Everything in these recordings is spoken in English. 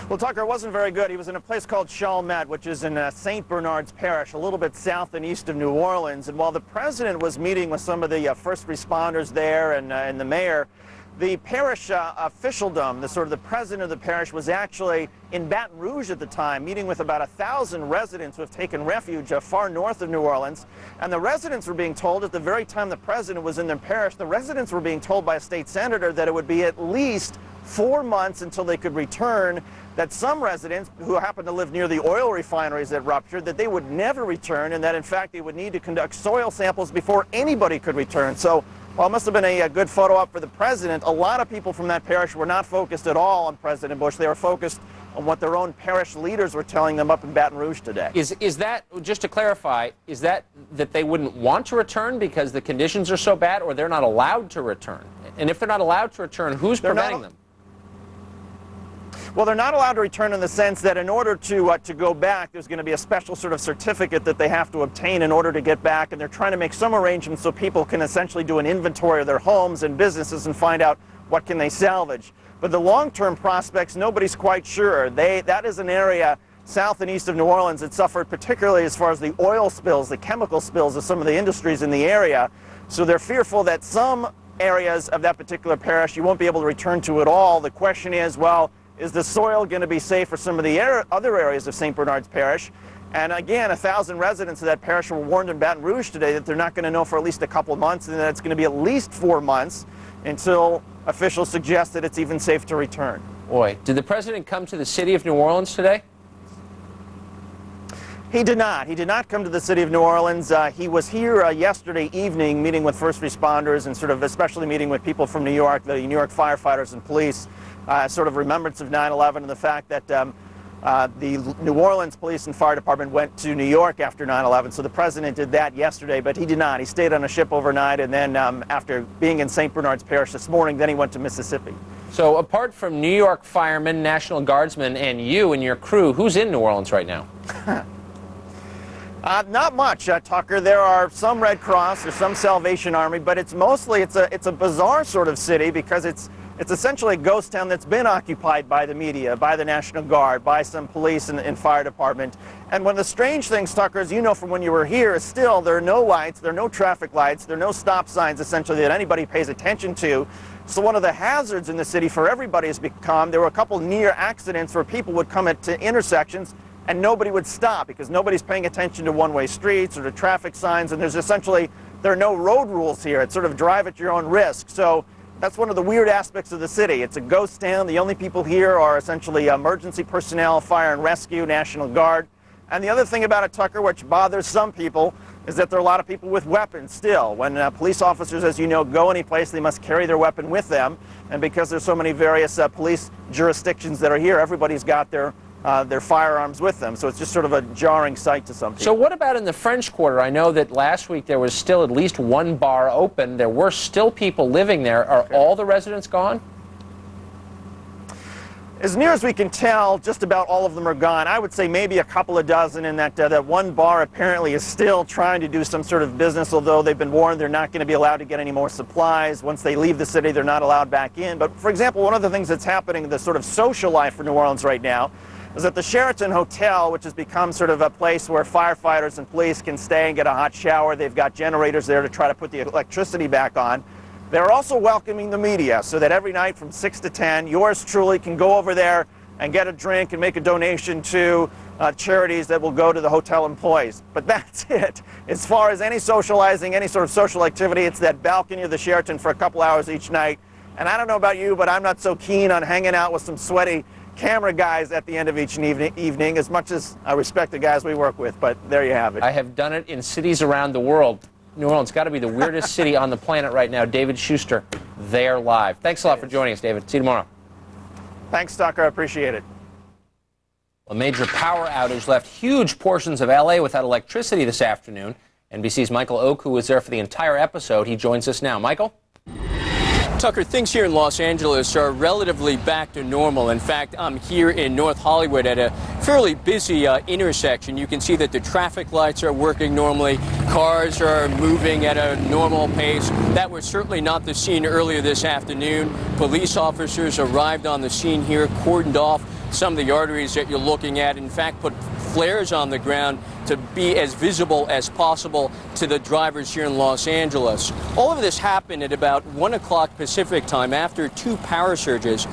Well, Tucker wasn't very good. He was in a place called Chalmette, which is in St. Bernard's Parish, a little bit south and east of New Orleans. And while the president was meeting with some of the first responders there and the mayor, the parish officialdom, the president of the parish, was actually in Baton Rouge at the time, meeting with about 1,000 residents who have taken refuge far north of New Orleans. And the residents were being told at the very time the president was in their parish, the residents were being told by a state senator that it would be at least 4 months until they could return, that some residents who happen to live near the oil refineries that ruptured, that they would never return, and that in fact they would need to conduct soil samples before anybody could return. So while it must have been a good photo op for the president, a lot of people from that parish were not focused at all on President Bush. They were focused on what their own parish leaders were telling them up in Baton Rouge today. Is that, just to clarify, is that they wouldn't want to return because the conditions are so bad, or they're not allowed to return? And if they're not allowed to return, who's preventing them? Well, they're not allowed to return in the sense that in order to go back, there's going to be a special sort of certificate that they have to obtain in order to get back, and they're trying to make some arrangements so people can essentially do an inventory of their homes and businesses and find out what can they salvage. But the long-term prospects, nobody's quite sure. That is an area south and east of New Orleans that suffered particularly as far as the oil spills, the chemical spills of some of the industries in the area. So they're fearful that some areas of that particular parish you won't be able to return to at all. The question is, well, is the soil going to be safe for some of the other areas of St. Bernard's Parish? And again, 1,000 residents of that parish were warned in Baton Rouge today that they're not going to know for at least a couple months, and that it's going to be at least 4 months until officials suggest that it's even safe to return. Boy, did the president come to the city of New Orleans today? He did not. He did not come to the city of New Orleans. He was here yesterday evening meeting with first responders and especially meeting with people from New York, the New York firefighters and police. Remembrance of 9/11 and the fact that the New Orleans Police and Fire Department went to New York after 9/11. So the president did that yesterday, but he did not. He stayed on a ship overnight, and then after being in St. Bernard's Parish this morning, then he went to Mississippi. So apart from New York firemen, National Guardsmen, and you and your crew, who's in New Orleans right now? Not much, Tucker. There are some Red Cross, there's some Salvation Army, but it's mostly it's a bizarre sort of city because it's essentially a ghost town that's been occupied by the media, by the National Guard, by some police and fire department. And one of the strange things, Tucker, as you know from when you were here, is still there are no lights, there are no traffic lights, there are no stop signs essentially that anybody pays attention to. So one of the hazards in the city for everybody has become, there were a couple near accidents where people would come to intersections and nobody would stop because nobody's paying attention to one-way streets or to traffic signs, and there are no road rules here. It's sort of drive at your own risk. So that's one of the weird aspects of the city. It's a ghost town. The only people here are essentially emergency personnel, fire and rescue, National Guard. And the other thing about it, Tucker, which bothers some people, is that there are a lot of people with weapons still. When police officers, as you know, go any place, they must carry their weapon with them. And because there's so many various police jurisdictions that are here, everybody's got their firearms with them. So it's just sort of a jarring sight to some people. So what about in the French Quarter? I know that last week there was still at least one bar open. There were still people living there. Are all the residents gone? As near as we can tell, just about all of them are gone. I would say maybe a couple of dozen, and that one bar apparently is still trying to do some sort of business, although they've been warned they're not going to be allowed to get any more supplies. Once they leave the city, they're not allowed back in. But for example, one of the things that's happening, the sort of social life for New Orleans right now, is that the Sheraton Hotel, which has become sort of a place where firefighters and police can stay and get a hot shower, they've got generators there to try to put the electricity back on. They're also welcoming the media so that every night from 6 to 10, yours truly can go over there and get a drink and make a donation to charities that will go to the hotel employees. But that's it. As far as any socializing, any sort of social activity, it's that balcony of the Sheraton for a couple hours each night. And I don't know about you, but I'm not so keen on hanging out with some sweaty camera guys at the end of each evening, as much as I respect the guys we work with, but there you have it. I have done it in cities around the world. New Orleans got to be the weirdest city on the planet right now. David Schuster, there live. Thanks a lot for joining us, David. See you tomorrow. Thanks, Tucker. I appreciate it. A major power outage left huge portions of L.A. without electricity this afternoon. NBC's Michael Oak, who was there for the entire episode, he joins us now. Michael? Tucker, things here in Los Angeles are relatively back to normal. In fact, I'm here in North Hollywood at a fairly busy intersection. You can see that the traffic lights are working normally. Cars are moving at a normal pace. That was certainly not the scene earlier this afternoon. Police officers arrived on the scene here, cordoned off some of the arteries that you're looking at. In fact, put flares on the ground to be as visible as possible to the drivers here in Los Angeles. All of this happened at about 1 o'clock Pacific time after 2 power surges.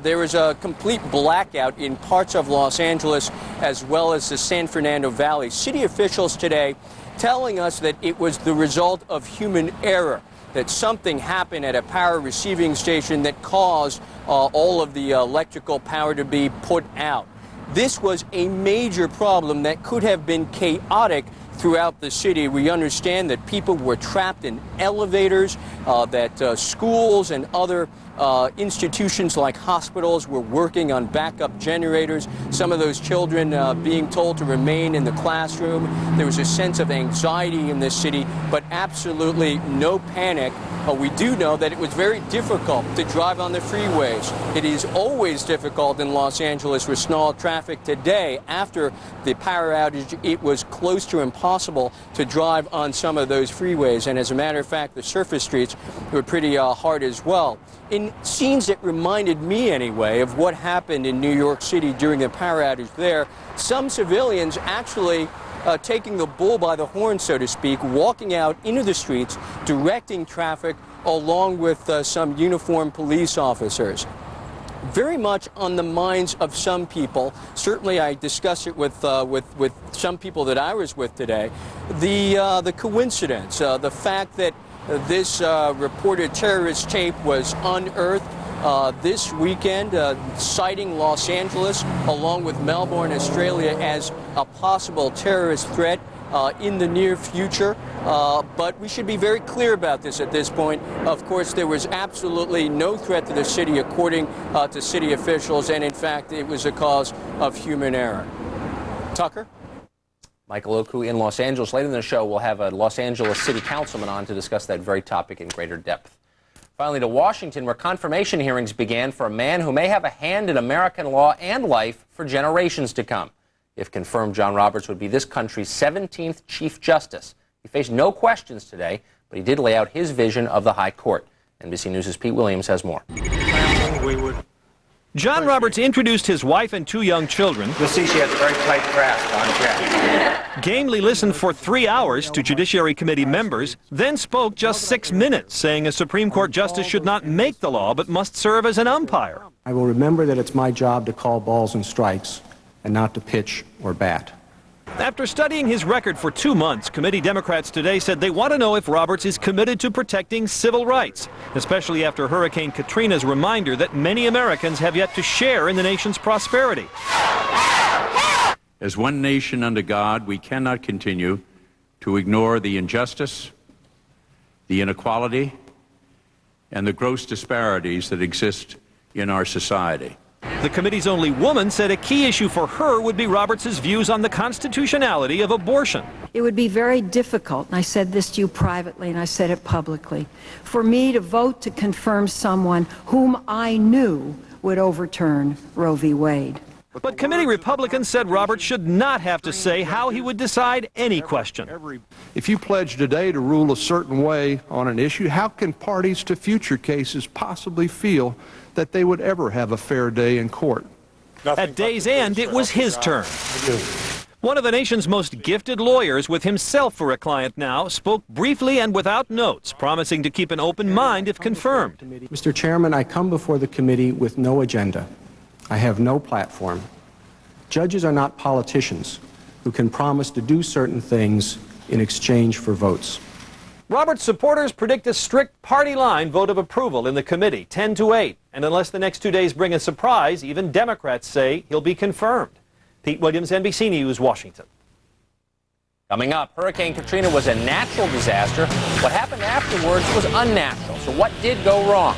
There was a complete blackout in parts of Los Angeles as well as the San Fernando Valley. City officials today telling us that it was the result of human error, that something happened at a power receiving station that caused all of the electrical power to be put out. This was a major problem that could have been chaotic throughout the city. We understand that people were trapped in elevators, that schools and other institutions like hospitals were working on backup generators. Some of those children being told to remain in the classroom. There was a sense of anxiety in this city, but absolutely no panic. We do know that it was very difficult to drive on the freeways. It is always difficult in Los Angeles with stalled traffic. Today, after the power outage, it was close to impossible to drive on some of those freeways. And as a matter of fact, the surface streets were pretty hard as well. In scenes that reminded me, anyway, of what happened in New York City during the power outage there, some civilians actually taking the bull by the horn, so to speak, walking out into the streets, directing traffic along with some uniformed police officers. Very much on the minds of some people. Certainly, I discussed it with some people that I was with today. The coincidence, the fact that this reported terrorist tape was unearthed this weekend, citing Los Angeles along with Melbourne, Australia, as a possible terrorist threat in the near future. But we should be very clear about this at this point. Of course, there was absolutely no threat to the city, according to city officials, and in fact, it was a cause of human error. Tucker? Michael Oku in Los Angeles. Later in the show, we'll have a Los Angeles city councilman on to discuss that very topic in greater depth. Finally, to Washington, where confirmation hearings began for a man who may have a hand in American law and life for generations to come. If confirmed, John Roberts would be this country's 17th Chief Justice. He faced no questions today, but he did lay out his vision of the High Court. NBC News' Pete Williams has more. John Roberts introduced his wife and 2 young children. You'll see she has a very tight grasp on Jack. Gamely listened for 3 hours to Judiciary Committee members, then spoke just 6 minutes, saying a Supreme Court justice should not make the law but must serve as an umpire. I will remember that it's my job to call balls and strikes and not to pitch or bat. After studying his record for 2 months, committee Democrats today said they want to know if Roberts is committed to protecting civil rights, especially after Hurricane Katrina's reminder that many Americans have yet to share in the nation's prosperity. As one nation under God, we cannot continue to ignore the injustice, the inequality, and the gross disparities that exist in our society. The committee's only woman said a key issue for her would be Roberts' views on the constitutionality of abortion. It would be very difficult, and I said this to you privately and I said it publicly, for me to vote to confirm someone whom I knew would overturn Roe v. Wade. But committee Republicans said Roberts should not have to say how he would decide any question. If you pledge today to rule a certain way on an issue, how can parties to future cases possibly feel that they would ever have a fair day in court? At day's end, it was his turn. One of the nation's most gifted lawyers, with himself for a client now, spoke briefly and without notes, promising to keep an open mind if confirmed. Mr. Chairman, I come before the committee with no agenda. I have no platform. Judges are not politicians who can promise to do certain things in exchange for votes. Roberts supporters predict a strict party line vote of approval in the committee, 10-8. And unless the next 2 days bring a surprise, even Democrats say he'll be confirmed. Pete Williams, NBC News, Washington. Coming up, Hurricane Katrina was a natural disaster. What happened afterwards was unnatural. So what did go wrong?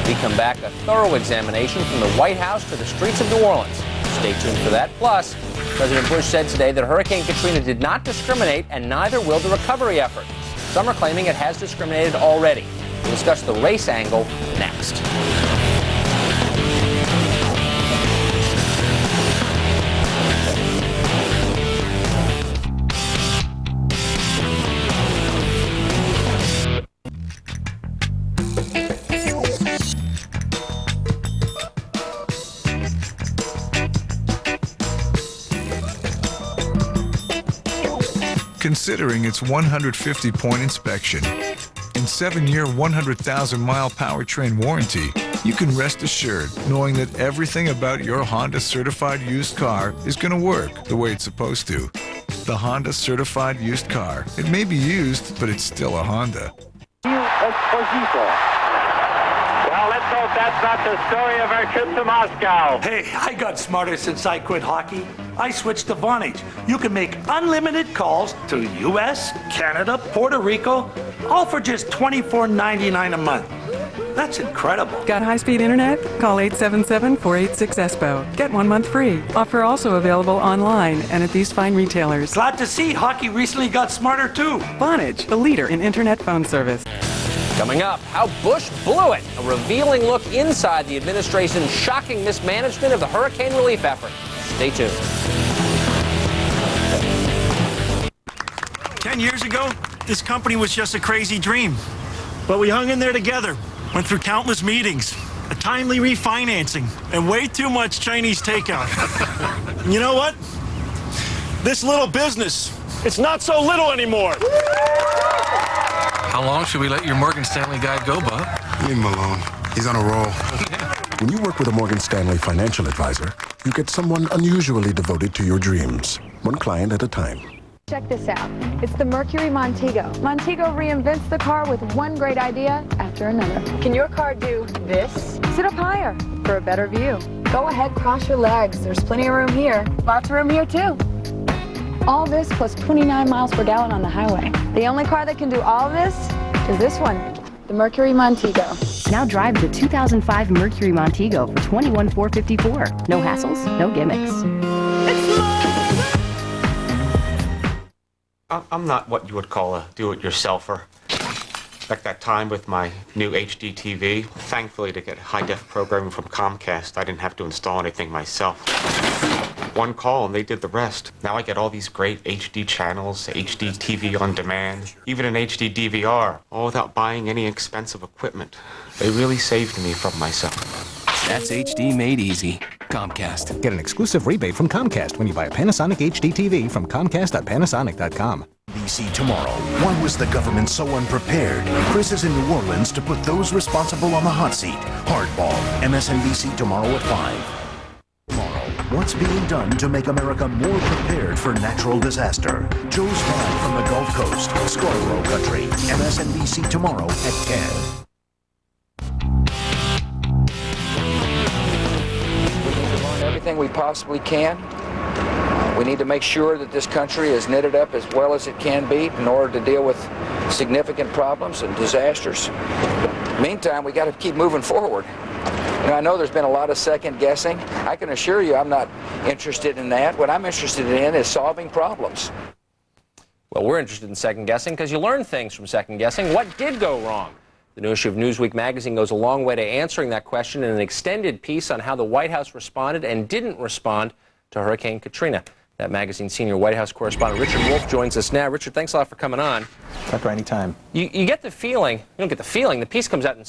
We come back, a thorough examination from the White House to the streets of New Orleans. Stay tuned for that. Plus, President Bush said today that Hurricane Katrina did not discriminate, and neither will the recovery effort. Some are claiming it has discriminated already. We'll discuss the race angle next. considering its 150-point inspection and 7-year, 100,000-mile powertrain warranty, you can rest assured knowing that everything about your Honda certified used car is going to work the way it's supposed to. The Honda certified used car. It may be used, but it's still a Honda. Well, let's hope that's not the story of our trip to Moscow. Hey, I got smarter since I quit hockey. I switched to Vonage. You can make unlimited calls to the U.S., Canada, Puerto Rico, all for just $24.99 a month. That's incredible. Got high-speed internet? Call 877-486-ESPO. Get 1 month free. Offer also available online and at these fine retailers. Glad to see hockey recently got smarter too. Vonage, the leader in internet phone service. Coming up, how Bush blew it. A revealing look inside the administration's shocking mismanagement of the hurricane relief effort. Stay tuned. 10 years ago, this company was just a crazy dream. But we hung in there together, went through countless meetings, a timely refinancing, and way too much Chinese takeout. And you know what? This little business, it's not so little anymore. How long should we let your Morgan Stanley guy go, Bob? Leave him alone. He's on a roll. When you work with a Morgan Stanley financial advisor, you get someone unusually devoted to your dreams, one client at a time. Check this out. It's the Mercury Montego. Montego reinvents the car with one great idea after another. Can your car do this? Sit up higher for a better view. Go ahead, cross your legs. There's plenty of room here. Lots of room here, too. All this plus 29 miles per gallon on the highway. The only car that can do all of this is this one, the Mercury Montego. Now drive the 2005 Mercury Montego for $21,454. No hassles, no gimmicks. I'm not what you would call a do-it-yourselfer. Like that time with my new HD TV. Thankfully, to get high-def programming from Comcast, I didn't have to install anything myself. One call and they did the rest. Now I get all these great HD channels, HD TV on demand, even an HD DVR, all without buying any expensive equipment. They really saved me from myself. That's HD made easy. Comcast. Get an exclusive rebate from Comcast when you buy a Panasonic HD TV from Comcast.Panasonic.com. MSNBC tomorrow. Why was the government so unprepared? Chris is in New Orleans to put those responsible on the hot seat. Hardball. MSNBC tomorrow at 5. Tomorrow, what's being done to make America more prepared for natural disaster? Joe's live from the Gulf Coast, Scarborough Country. MSNBC tomorrow at 10. Everything we possibly can. We need to make sure that this country is knitted up as well as it can be in order to deal with significant problems and disasters. Meantime, we got to keep moving forward. And I know there's been a lot of second guessing. I can assure you I'm not interested in that. What I'm interested in is solving problems. Well, we're interested in second guessing because you learn things from second guessing. What did go wrong? The new issue of Newsweek magazine goes a long way to answering that question in an extended piece on how the White House responded and didn't respond to Hurricane Katrina. That magazine senior White House correspondent Richard Wolff joins us now. Richard, thanks a lot for coming on. Tucker, anytime. You get the feeling, you don't get the feeling, the piece comes out in